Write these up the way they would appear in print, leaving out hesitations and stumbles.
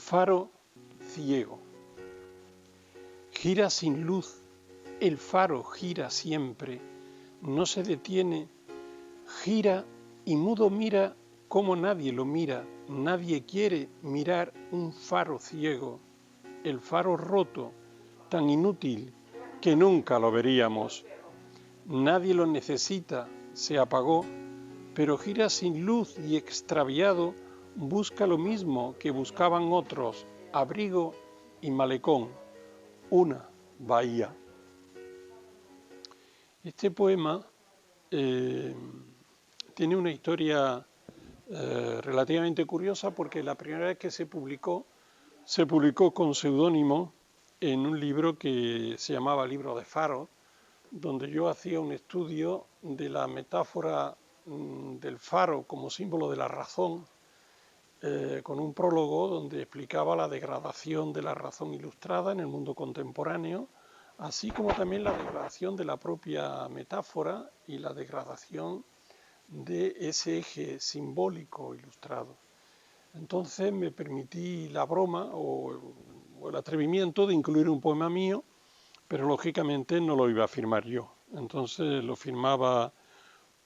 faro ciego. Gira sin luz, el faro gira siempre, no se detiene, gira y mudo mira como nadie lo mira, nadie quiere mirar un faro ciego, el faro roto, tan inútil que nunca lo veríamos. Nadie lo necesita, se apagó, pero gira sin luz y extraviado, busca lo mismo que buscaban otros, abrigo y malecón, una bahía. Este poema tiene una historia relativamente curiosa porque la primera vez que se publicó con seudónimo en un libro que se llamaba Libro de Faros, donde yo hacía un estudio de la metáfora del faro como símbolo de la razón, con un prólogo donde explicaba la degradación de la razón ilustrada en el mundo contemporáneo, así como también la degradación de la propia metáfora y la degradación de ese eje simbólico ilustrado. Entonces me permití la broma o el atrevimiento de incluir un poema mío, pero lógicamente no lo iba a firmar yo. Entonces lo firmaba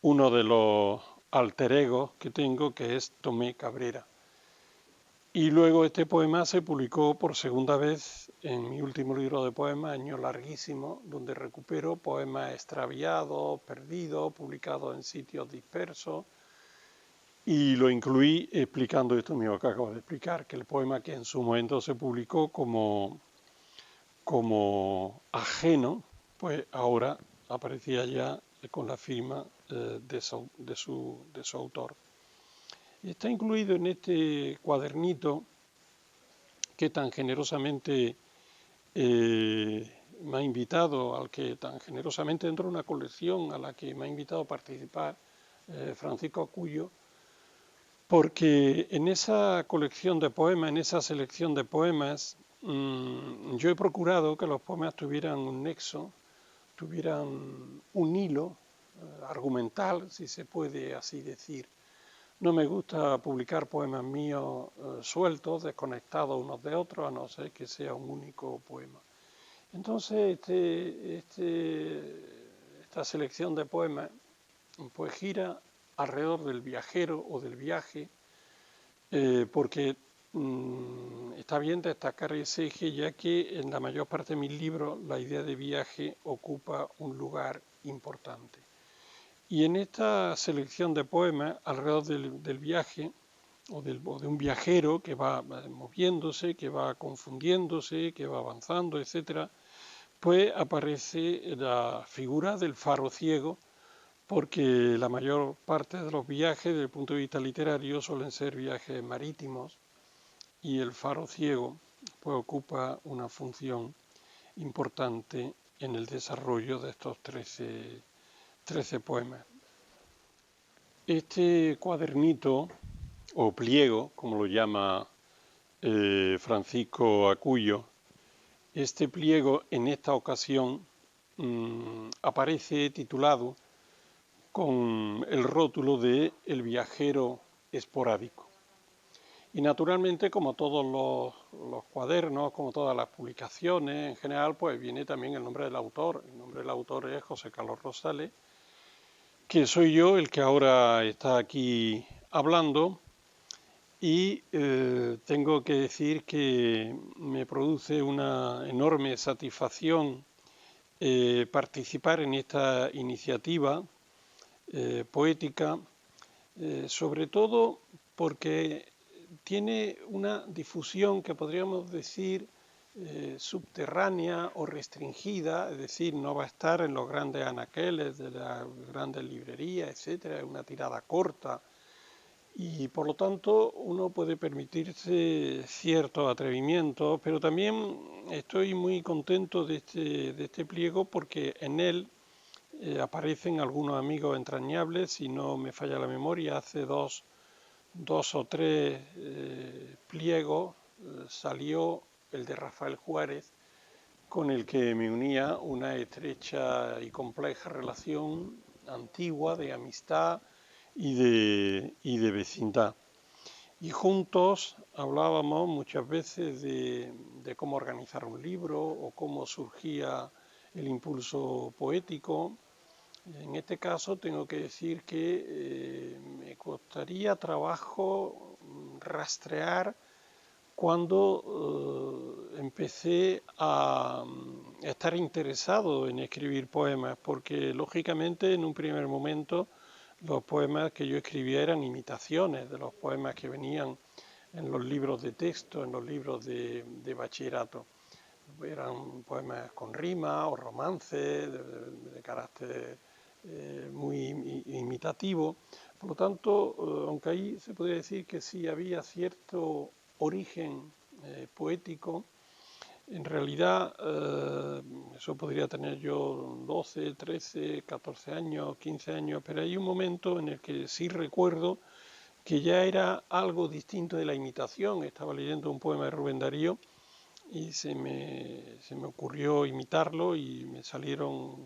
uno de los alter egos que tengo, que es Tomé Cabrera. Y luego este poema se publicó por segunda vez en mi último libro de poemas, Año Larguísimo, donde recupero poemas extraviados, perdidos, publicados en sitios dispersos, y lo incluí explicando esto mismo que acabo de explicar, que el poema que en su momento se publicó como ajeno, pues ahora aparecía ya con la firma de su autor. Y está incluido en este cuadernito que tan generosamente me ha invitado, al que tan generosamente entró una colección a la que me ha invitado a participar Francisco Acuyo, porque en esa colección de poemas, en esa selección de poemas, yo he procurado que los poemas tuvieran un nexo, tuvieran un hilo argumental, si se puede así decir. No me gusta publicar poemas míos sueltos, desconectados unos de otros, a no ser que sea un único poema. Entonces, esta selección de poemas pues gira alrededor del viajero o del viaje, porque está bien destacar ese eje, ya que en la mayor parte de mis libros la idea de viaje ocupa un lugar importante. Y en esta selección de poemas alrededor del viaje, o de un viajero que va moviéndose, que va confundiéndose, que va avanzando, etc., pues aparece la figura del faro ciego, porque la mayor parte de los viajes, desde el punto de vista literario, suelen ser viajes marítimos, y el faro ciego pues ocupa una función importante en el desarrollo de estos 13 poemas. Este cuadernito, o pliego, como lo llama Francisco Acuyo, este pliego en esta ocasión aparece titulado con el rótulo de El viajero esporádico. Y naturalmente, como todos los cuadernos, como todas las publicaciones en general, pues viene también el nombre del autor. El nombre del autor es José Carlos Rosales, que soy yo el que ahora está aquí hablando, y tengo que decir que me produce una enorme satisfacción participar en esta iniciativa poética, sobre todo porque tiene una difusión que podríamos decir subterránea o restringida, es decir, no va a estar en los grandes anaqueles de las grandes librerías, etcétera, es una tirada corta, y por lo tanto uno puede permitirse ciertos atrevimientos, pero también estoy muy contento de este pliego porque en él aparecen algunos amigos entrañables. Si no me falla la memoria, hace dos o tres pliegos salió el de Rafael Juárez, con el que me unía una estrecha y compleja relación antigua de amistad y de vecindad. y juntos hablábamos muchas veces de cómo organizar un libro o cómo surgía el impulso poético. En este caso tengo que decir que me costaría trabajo rastrear cuando empecé a estar interesado en escribir poemas, porque lógicamente en un primer momento los poemas que yo escribía eran imitaciones de los poemas que venían en los libros de texto, en los libros de bachillerato. Eran poemas con rima o romances de carácter muy imitativo. Por lo tanto, aunque ahí se podría decir que sí había cierto origen poético, en realidad eso podría tener yo 12, 13, 14 años, 15 años, pero hay un momento en el que sí recuerdo que ya era algo distinto de la imitación. Estaba leyendo un poema de Rubén Darío y se me ocurrió imitarlo y me salieron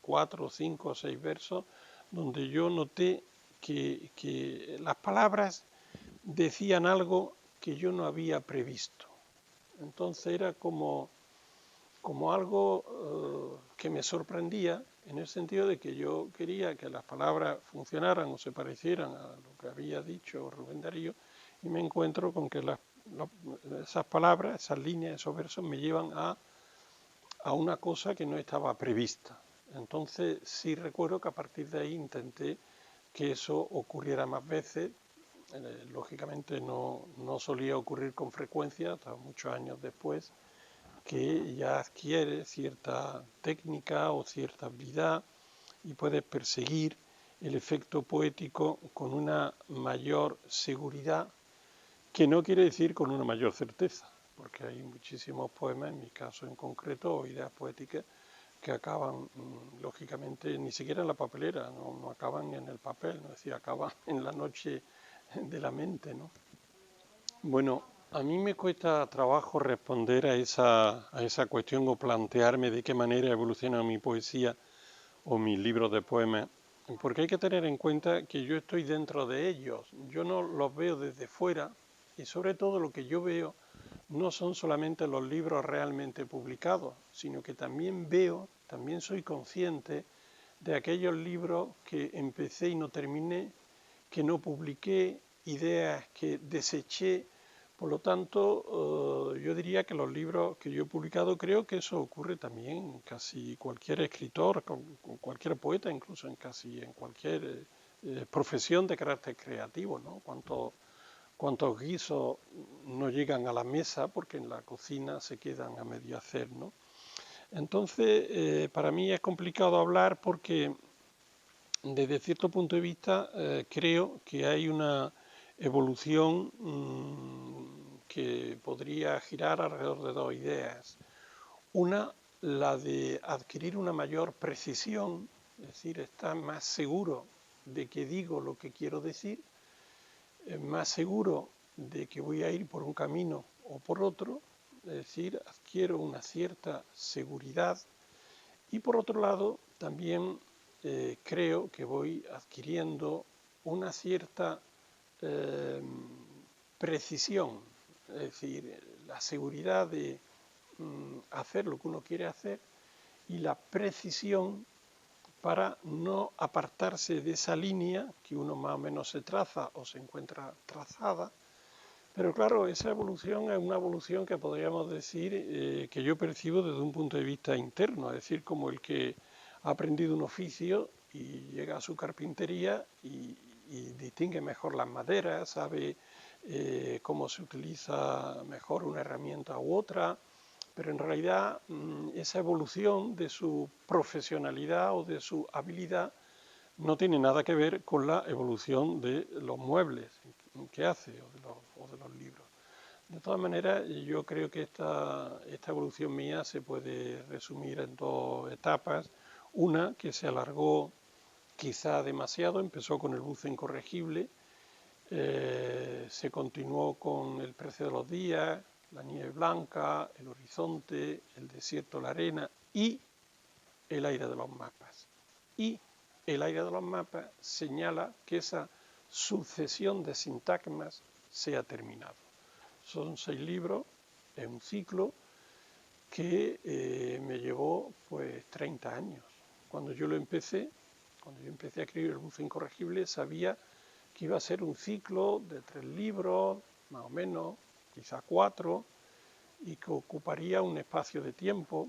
4, 5, 6 versos donde yo noté que las palabras decían algo que yo no había previsto. Entonces era como algo que me sorprendía en el sentido de que yo quería que las palabras funcionaran o se parecieran a lo que había dicho Rubén Darío y me encuentro con que esas palabras, esas líneas, esos versos me llevan a una cosa que no estaba prevista. Entonces sí recuerdo que a partir de ahí intenté que eso ocurriera más veces. Lógicamente no solía ocurrir con frecuencia, hasta muchos años después, que ya adquiere cierta técnica o cierta habilidad y puedes perseguir el efecto poético con una mayor seguridad, que no quiere decir con una mayor certeza, porque hay muchísimos poemas, en mi caso en concreto, o ideas poéticas, que acaban, lógicamente, ni siquiera en la papelera, no acaban en el papel, ¿no? Es decir, acaban en la noche de la mente, ¿no? Bueno, a mí me cuesta trabajo responder a esa cuestión o plantearme de qué manera evoluciona mi poesía o mis libros de poemas, porque hay que tener en cuenta que yo estoy dentro de ellos, yo no los veo desde fuera y sobre todo lo que yo veo no son solamente los libros realmente publicados, sino que también veo, también soy consciente de aquellos libros que empecé y no terminé, que no publiqué, ideas que deseché. Por lo tanto, yo diría que los libros que yo he publicado, creo que eso ocurre también en casi cualquier escritor, con cualquier poeta, incluso en casi en cualquier profesión de carácter creativo, ¿no? Cuántos guisos no llegan a la mesa porque en la cocina se quedan a medio hacer, ¿no? Entonces, para mí es complicado hablar porque desde cierto punto de vista creo que hay una evolución que podría girar alrededor de dos ideas. Una, la de adquirir una mayor precisión, es decir, estar más seguro de que digo lo que quiero decir, más seguro de que voy a ir por un camino o por otro, es decir, adquiero una cierta seguridad y por otro lado también creo que voy adquiriendo una cierta eh, precisión, es decir, la seguridad de hacer lo que uno quiere hacer y la precisión para no apartarse de esa línea que uno más o menos se traza o se encuentra trazada. Pero claro, esa evolución es una evolución que podríamos decir que yo percibo desde un punto de vista interno, es decir, como el que ha aprendido un oficio y llega a su carpintería y distingue mejor las maderas, sabe cómo se utiliza mejor una herramienta u otra, pero en realidad esa evolución de su profesionalidad o de su habilidad no tiene nada que ver con la evolución de los muebles que hace o de los libros. De todas maneras, yo creo que esta evolución mía se puede resumir en dos etapas. Una que se alargó quizá demasiado, empezó con el buzo incorregible, se continuó con el precio de los días, la nieve blanca, el horizonte, el desierto, la arena y el aire de los mapas. Y el aire de los mapas señala que esa sucesión de sintagmas sea terminado. Son 6 libros, es un ciclo que me llevó pues 30 años. Cuando yo empecé a escribir El buzo incorregible, sabía que iba a ser un ciclo de 3 libros, más o menos, quizá 4, y que ocuparía un espacio de tiempo,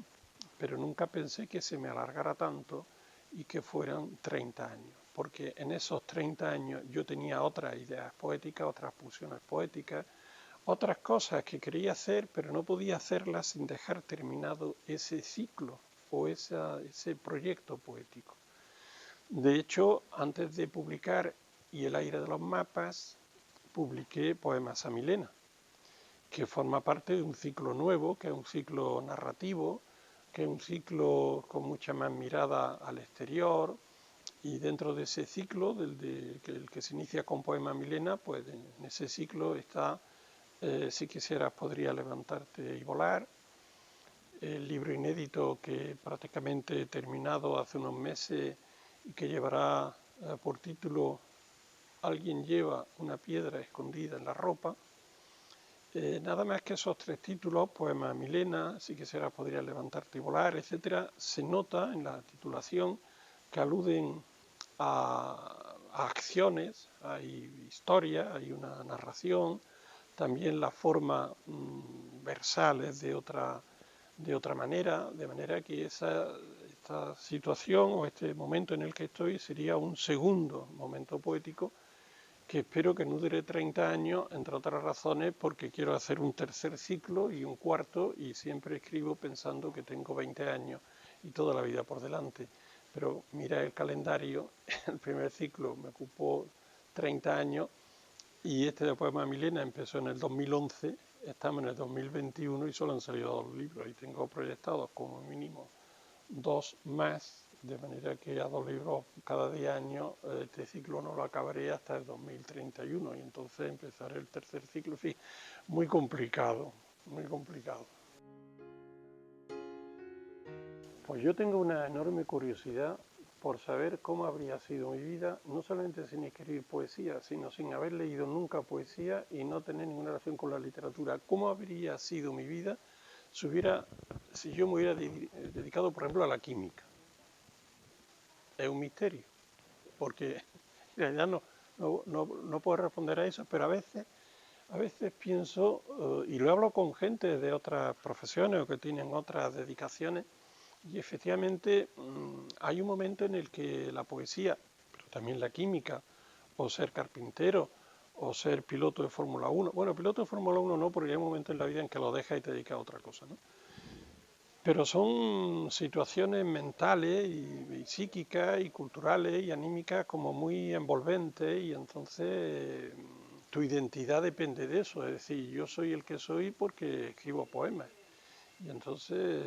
pero nunca pensé que se me alargara tanto y que fueran 30 años, porque en esos 30 años yo tenía otras ideas poéticas, otras pulsiones poéticas, otras cosas que quería hacer, pero no podía hacerlas sin dejar terminado ese ciclo o ese proyecto poético. De hecho, antes de publicar Y el aire de los mapas, publiqué Poemas a Milena, que forma parte de un ciclo nuevo, que es un ciclo narrativo, que es un ciclo con mucha más mirada al exterior, y dentro de ese ciclo, el que se inicia con Poema Milena, pues en ese ciclo está Si quisieras podría levantarte y volar, el libro inédito que prácticamente he terminado hace unos meses y que llevará por título Alguien lleva una piedra escondida en la ropa. Nada más que esos 3 títulos, Poema Milena, Si quisieras podría levantarte y volar, etcétera, se nota en la titulación que aluden a acciones, hay historia, hay una narración, también la forma versal es de otra manera, de manera que esta situación o este momento en el que estoy sería un segundo momento poético que espero que no dure 30 años, entre otras razones porque quiero hacer un tercer ciclo y un cuarto, y siempre escribo pensando que tengo 20 años y toda la vida por delante. Pero mira el calendario, el primer ciclo me ocupó 30 años y este de Poema Milena empezó en el 2011, estamos en el 2021 y solo han salido 2 libros y tengo proyectados como mínimo 2 más, de manera que a 2 libros cada 10 años este ciclo no lo acabaré hasta el 2031 y entonces empezaré el tercer ciclo. En fin, muy complicado, muy complicado. Pues yo tengo una enorme curiosidad por saber cómo habría sido mi vida, no solamente sin escribir poesía, sino sin haber leído nunca poesía y no tener ninguna relación con la literatura. ¿Cómo habría sido mi vida si yo me hubiera dedicado, por ejemplo, a la química? Es un misterio, porque en realidad no puedo responder a eso, pero a veces pienso, y lo hablo con gente de otras profesiones o que tienen otras dedicaciones, y efectivamente hay un momento en el que la poesía, pero también la química, o ser carpintero, o ser piloto de Fórmula 1, bueno, piloto de Fórmula 1 no, porque hay un momento en la vida en que lo dejas y te dedicas a otra cosa, ¿no? Pero son situaciones mentales y psíquicas y culturales y anímicas como muy envolventes, y entonces tu identidad depende de eso. Es decir, yo soy el que soy porque escribo poemas y entonces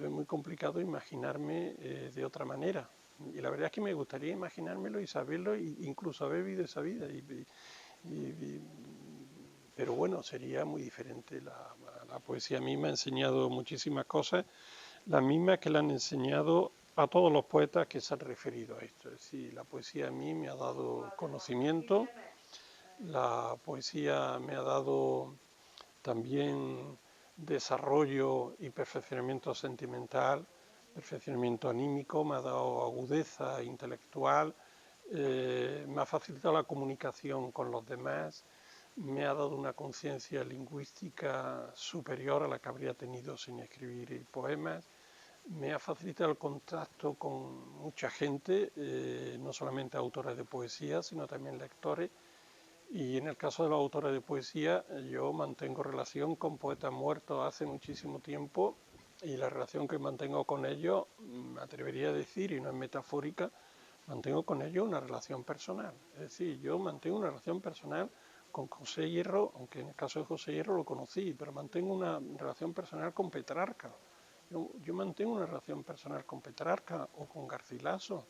es muy complicado imaginarme de otra manera. Y la verdad es que me gustaría imaginármelo y saberlo e incluso haber vivido esa vida. Pero bueno, sería muy diferente. La poesía a mí me ha enseñado muchísimas cosas, las mismas que le han enseñado a todos los poetas que se han referido a esto. Es decir, la poesía a mí me ha dado conocimiento, la poesía me ha dado también desarrollo y perfeccionamiento sentimental, perfeccionamiento anímico, me ha dado agudeza intelectual, me ha facilitado la comunicación con los demás, me ha dado una conciencia lingüística superior a la que habría tenido sin escribir poemas, me ha facilitado el contacto con mucha gente, no solamente autores de poesía, sino también lectores. Y en el caso de los autores de poesía, yo mantengo relación con poetas muertos hace muchísimo tiempo, y la relación que mantengo con ellos, me atrevería a decir, y no es metafórica, mantengo con ellos una relación personal. Es decir, yo mantengo una relación personal con José Hierro, aunque en el caso de José Hierro lo conocí, pero mantengo una relación personal con Petrarca. Yo mantengo una relación personal con Petrarca o con Garcilaso.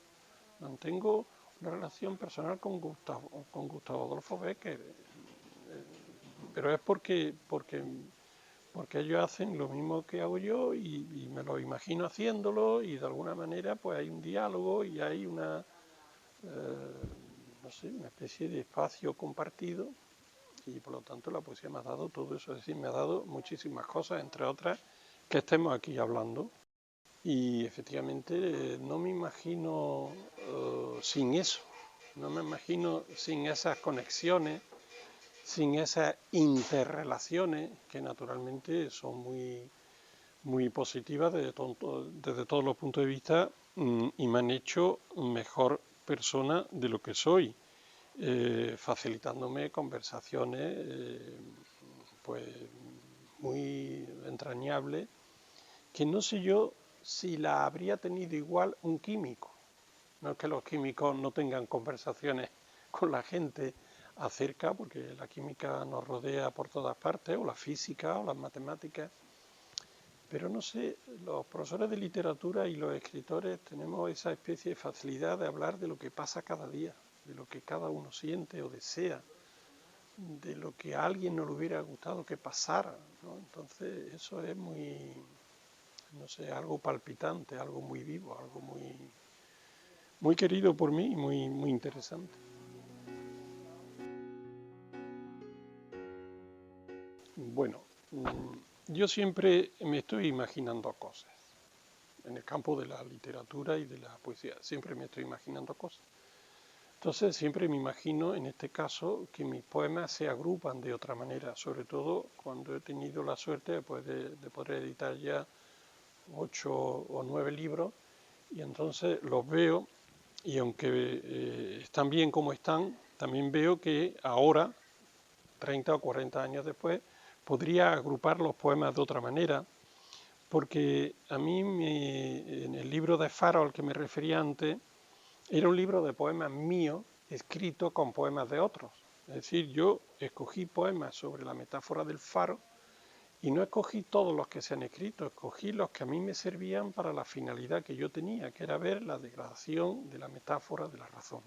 Mantengo una relación personal con Gustavo Adolfo Bécquer, pero es porque ellos hacen lo mismo que hago yo y me lo imagino haciéndolo, y de alguna manera pues hay un diálogo y hay no sé, una especie de espacio compartido y por lo tanto la poesía me ha dado todo eso, es decir, me ha dado muchísimas cosas, entre otras que estemos aquí hablando. Y efectivamente no me imagino sin eso, no me imagino sin esas conexiones, sin esas interrelaciones que naturalmente son muy positivas desde todos los puntos de vista y me han hecho mejor persona de lo que soy, facilitándome conversaciones pues muy entrañables que no sé yo si la habría tenido igual un químico. No es que los químicos no tengan conversaciones con la gente acerca, porque la química nos rodea por todas partes, o la física, o las matemáticas, pero no sé, los profesores de literatura y los escritores tenemos esa especie de facilidad de hablar de lo que pasa cada día, de lo que cada uno siente o desea, de lo que a alguien no le hubiera gustado que pasara, ¿no? Entonces eso es muy, no sé, algo palpitante, algo muy vivo, algo muy querido por mí y muy interesante. Bueno, yo siempre me estoy imaginando cosas. En el campo de la literatura y de la poesía, siempre me estoy imaginando cosas. Entonces siempre me imagino, en este caso, que mis poemas se agrupan de otra manera, sobre todo cuando he tenido la suerte de poder editar ya 8 o 9 libros, y entonces los veo y aunque están bien como están, también veo que ahora, 30 o 40 años después, podría agrupar los poemas de otra manera, porque a mí en el libro de Faro al que me refería antes, era un libro de poemas míos escrito con poemas de otros. Es decir, yo escogí poemas sobre la metáfora del faro y no escogí todos los que se han escrito, escogí los que a mí me servían para la finalidad que yo tenía, que era ver la degradación de la metáfora de la razón.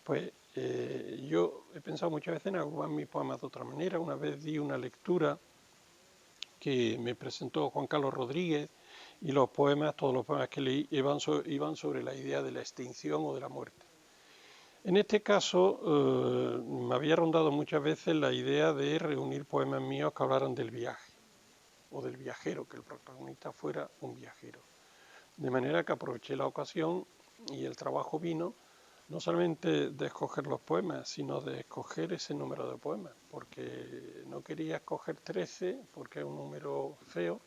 Pues yo he pensado muchas veces en agrupar mis poemas de otra manera. Una vez di una lectura que me presentó Juan Carlos Rodríguez y los poemas, todos los poemas que leí, iban sobre la idea de la extinción o de la muerte. En este caso, me había rondado muchas veces la idea de reunir poemas míos que hablaran del viaje o del viajero, que el protagonista fuera un viajero. De manera que aproveché la ocasión y el trabajo vino no solamente de escoger los poemas, sino de escoger ese número de poemas, porque no quería escoger 13, porque es un número feo,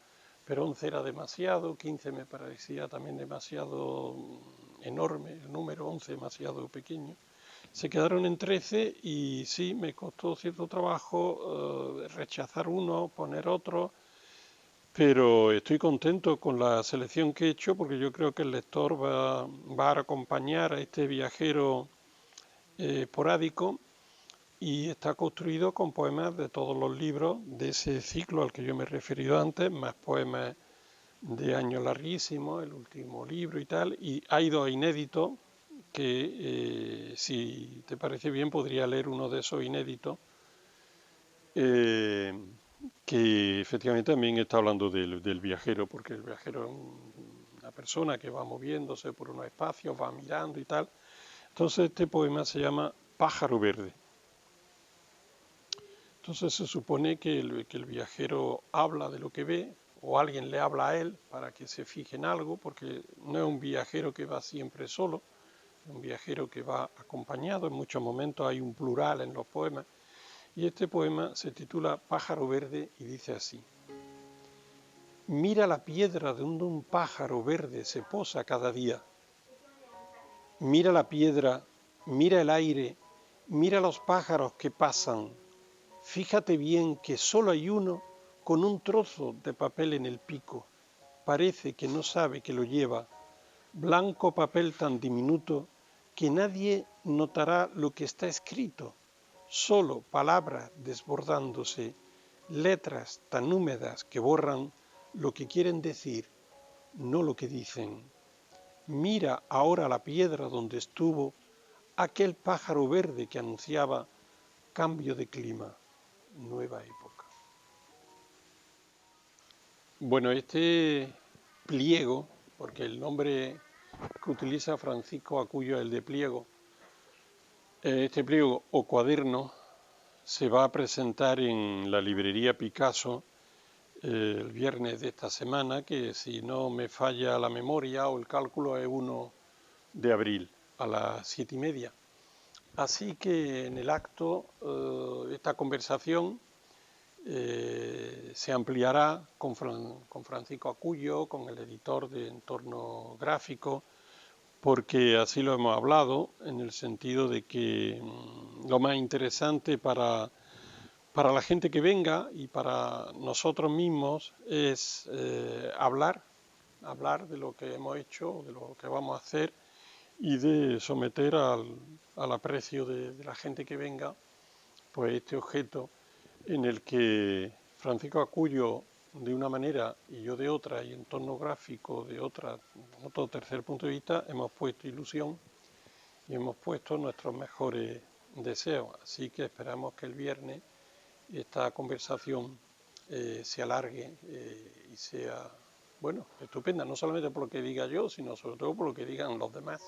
pero 11 era demasiado, 15 me parecía también demasiado enorme, el número 11 demasiado pequeño. Se quedaron en 13 y sí, me costó cierto trabajo rechazar uno, poner otro, pero estoy contento con la selección que he hecho porque yo creo que el lector va a acompañar a este viajero esporádico y está construido con poemas de todos los libros de ese ciclo al que yo me he referido antes, más poemas de años larguísimos, el último libro y tal, y hay 2 inéditos que si te parece bien podría leer uno de esos inéditos eh, que efectivamente también está hablando del viajero, porque el viajero es una persona que va moviéndose por unos espacios, va mirando y tal. Entonces este poema se llama Pájaro Verde. Entonces se supone que el viajero habla de lo que ve, o alguien le habla a él para que se fije en algo, porque no es un viajero que va siempre solo, es un viajero que va acompañado, en muchos momentos hay un plural en los poemas, y este poema se titula Pájaro Verde y dice así: mira la piedra donde un pájaro verde se posa cada día. Mira la piedra, mira el aire, mira los pájaros que pasan. Fíjate bien que solo hay uno con un trozo de papel en el pico. Parece que no sabe que lo lleva. Blanco papel tan diminuto que nadie notará lo que está escrito. Solo palabras desbordándose, letras tan húmedas que borran lo que quieren decir, no lo que dicen. Mira ahora la piedra donde estuvo aquel pájaro verde que anunciaba cambio de clima, nueva época. Bueno, este pliego, porque el nombre que utiliza Francisco Acuyo es el de pliego, este pliego o cuaderno se va a presentar en la librería Picasso el viernes de esta semana, que si no me falla la memoria o el cálculo es 1 de abril a las 7:30. Así que en el acto esta conversación se ampliará con Francisco Acuyo, con el editor de Entorno Gráfico, porque así lo hemos hablado, en el sentido de que lo más interesante para la gente que venga y para nosotros mismos es hablar de lo que hemos hecho, de lo que vamos a hacer y de someter al aprecio de la gente que venga, pues este objeto en el que Francisco Acuyo de una manera y yo de otra, y Entorno Gráfico de otra, otro tercer punto de vista, hemos puesto ilusión y hemos puesto nuestros mejores deseos. Así que esperamos que el viernes esta conversación se alargue y sea, bueno, estupenda, no solamente por lo que diga yo, sino sobre todo por lo que digan los demás.